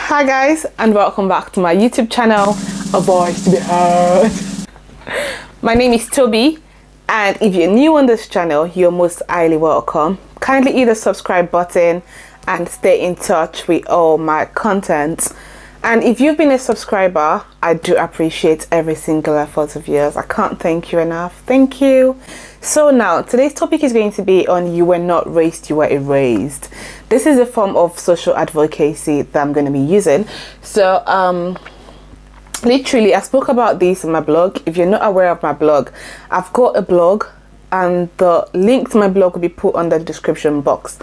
Hi guys, and welcome back to my YouTube channel, A Voice to Be Heard. My name is Toby, and if you're new on this channel, you're most highly welcome. Kindly hit the subscribe button and stay in touch with all my content. And if you've been a subscriber, I do appreciate every single effort of yours. I can't thank you enough. Thank you. So now, today's topic is going to be on you were not raised, you were erased. This is a form of social advocacy that I'm going to be using. So, literally, I spoke about this in my blog. If you're not aware of my blog, I've got a blog, and the link to my blog will be put on the description box.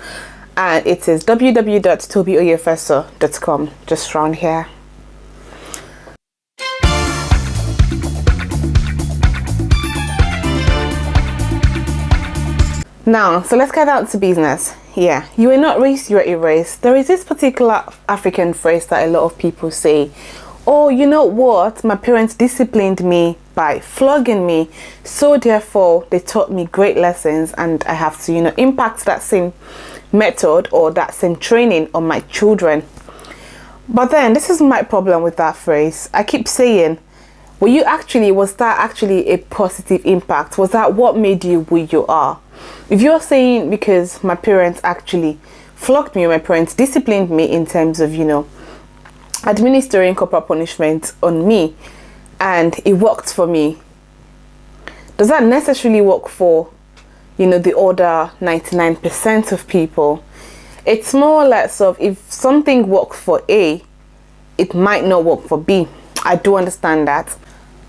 And it is www.tobyoyefeso.com, just around here. Now, so let's get down to business. Yeah, you were not raised, you were erased. There is this particular African phrase that a lot of people say, oh, you know what, my parents disciplined me by flogging me, so therefore they taught me great lessons, and I have to, impact that same method or that same training on my children. But then this is my problem with that phrase. I keep saying, was that actually a positive impact? Was that what made you who you are? If you're saying because my parents actually flogged me, or my parents disciplined me in terms of, administering corporal punishment on me, and it worked for me, does that necessarily work for, the other 99% of people? It's more or less of, if something works for A, it might not work for B. I do understand that.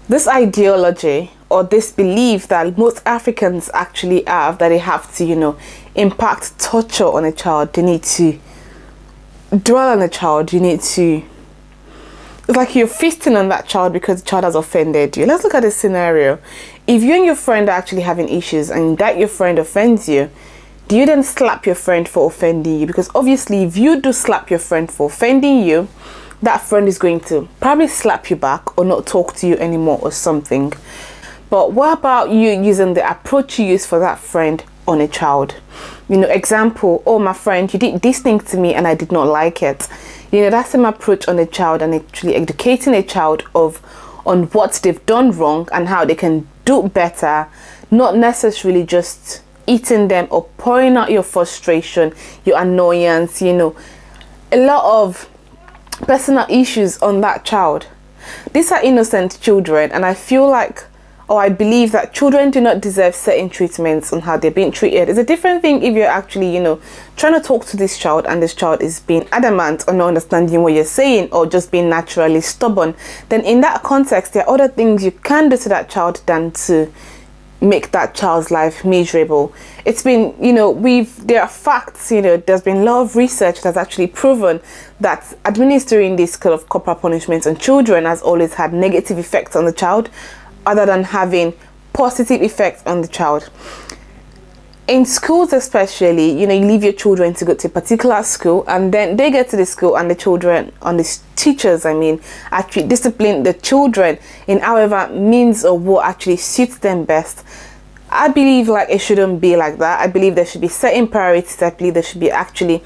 This ideology or this belief that most Africans actually have, that they have to, impact torture on a child, they need to dwell on a child, it's like you're feasting on that child because the child has offended you. Let's look at this scenario. If you and your friend are actually having issues and that your friend offends you, do you then slap your friend for offending you? Because obviously if you do slap your friend for offending you, that friend is going to probably slap you back or not talk to you anymore or something. But what about you using the approach you use for that friend on a child? Example, oh, my friend, you did this thing to me and I did not like it. That's an approach on a child, and actually educating a child on what they've done wrong and how they can do better, not necessarily just eating them or pouring out your frustration, your annoyance, a lot of personal issues on that child. These are innocent children, and I feel like, I believe that children do not deserve certain treatments on how they're being treated. It's a different thing if you're actually, trying to talk to this child and this child is being adamant or not understanding what you're saying or just being naturally stubborn. Then in that context, there are other things you can do to that child than to make that child's life miserable. It's been, there are facts, there's been a lot of research that's actually proven that administering this kind of corporal punishment on children has always had negative effects on the child, other than having positive effects on the child. In schools especially, you leave your children to go to a particular school, and then they get to the school and the teachers actually discipline the children in however means or what actually suits them best. I believe it shouldn't be like that. I believe there should be certain priorities. I believe there should be actually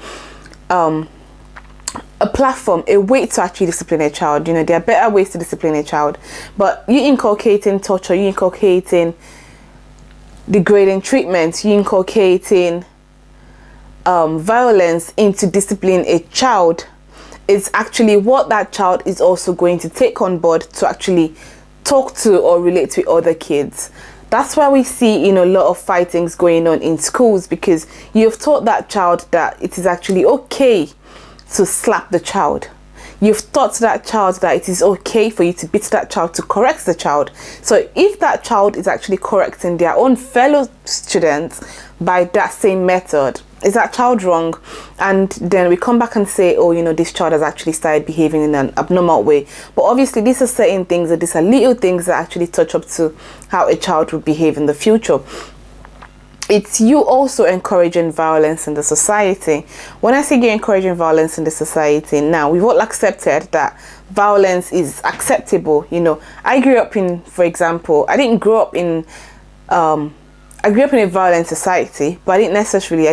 a platform, a way to actually discipline a child. There are better ways to discipline a child, but you inculcating torture, you inculcating degrading treatment, you inculcating violence into discipline a child, is actually what that child is also going to take on board to actually talk to or relate with other kids. That's why we see a lot of fightings going on in schools, because you've taught that child that it is actually okay to slap the child. You've taught that child that it is okay for you to beat that child, to correct the child. So if that child is actually correcting their own fellow students by that same method, is that child wrong? And then we come back and say, oh, this child has actually started behaving in an abnormal way. But obviously these are certain things, that these are little things that actually touch up to how a child would behave in the future. It's you also encouraging violence in the society. When I say you're encouraging violence in the society, now we've all accepted that violence is acceptable. I grew up in, for example, I grew up in a violent society, but I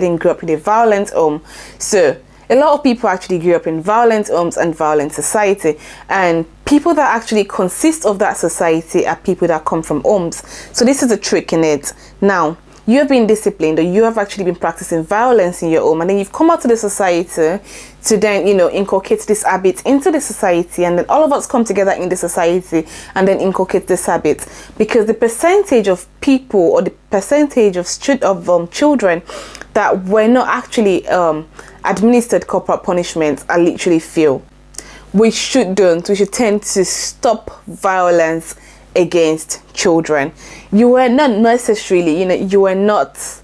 didn't grow up in a violent home. So a lot of people actually grew up in violent homes and violent society, and people that actually consist of that society are people that come from homes. So this is a trick in it. Now, you have been disciplined, or you have actually been practicing violence in your home, and then you've come out to the society to then, you know, inculcate this habit into the society, and then all of us come together in the society and then inculcate this habit, because the percentage of people, or the percentage of children that were not actually administered corporal punishments are literally few. We should tend to stop violence against children. You were not necessarily, you know, you were not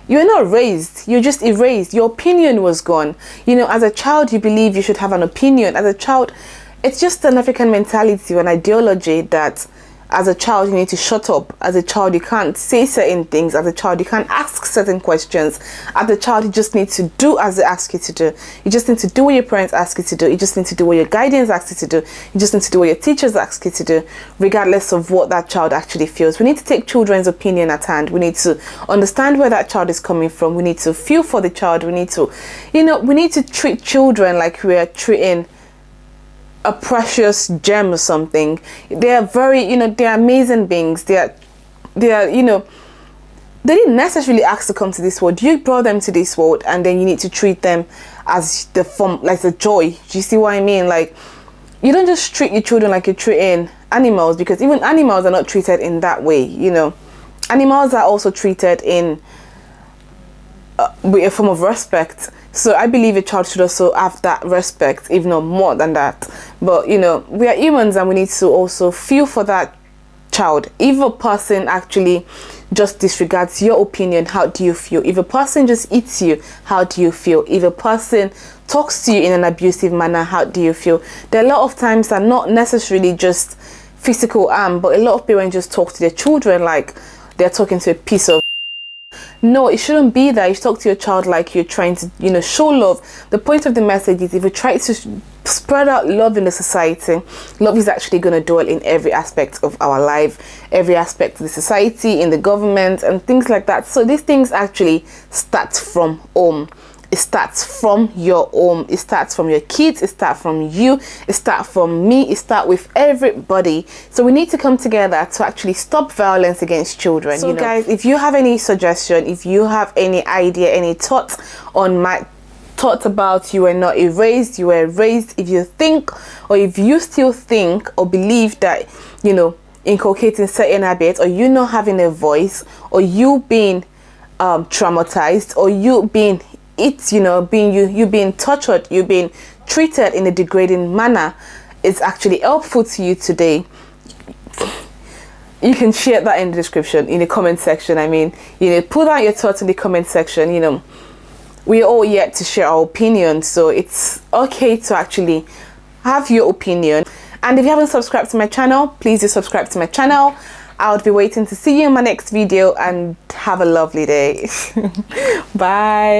raised, you're just erased. Your opinion was gone. You know, as a child, you believe you should have an opinion. As a child, it's just an African mentality or an ideology that as a child you need to shut up. As a child, you can't say certain things. As a child, you can't ask certain questions. As a child, you just need to do as they ask you to do. You just need to do what your parents ask you to do. You just need to do what your guidance asks you to do. You just need to do what your teachers ask you to do, regardless of what that child actually feels. We need to take children's opinion at hand. We need to understand where that child is coming from. We need to feel for the child. We need to, you know, we need to treat children like we are treating a precious gem or something. They are very, you know, they're amazing beings. They are, you know, they didn't necessarily ask to come to this world. You brought them to this world, and then you need to treat them as the form, like the joy. Do you see what I mean? Like, you don't just treat your children like you're treating animals, because even animals are not treated in that way. You know, animals are also treated in with a form of respect. So I believe a child should also have that respect, if not more than that. But, you know, we are humans, and we need to also feel for that child. If a person actually just disregards your opinion, how do you feel? If a person just eats you, how do you feel? If a person talks to you in an abusive manner, how do you feel? There are a lot of times that not necessarily just physical harm, but a lot of parents just talk to their children like they're talking to a piece of. No, it shouldn't be that. You should talk to your child like you're trying to, you know, show love. The point of the message is, if you try to spread out love in the society, love is actually going to dwell in every aspect of our life, every aspect of the society, in the government, and things like that. So these things actually start from home. It starts from your home. It starts from your kids. It starts from you. It starts from me. It starts with everybody. So we need to come together to actually stop violence against children. So, you know, guys, if you have any suggestion, if you have any idea, any thoughts on my thoughts about you were not erased, you were raised, if you think, or if you still think or believe that, you know, inculcating certain habits, or you not having a voice, or you being traumatized, or you being you being tortured, you being treated in a degrading manner is actually helpful to you today, you can share that in the description, in the comment section. I mean, you know, put out your thoughts in the comment section. You know, we're all yet to share our opinion, so it's okay to actually have your opinion. And if you haven't subscribed to my channel, please do subscribe to my channel. I'll be waiting to see you in my next video, and have a lovely day. Bye.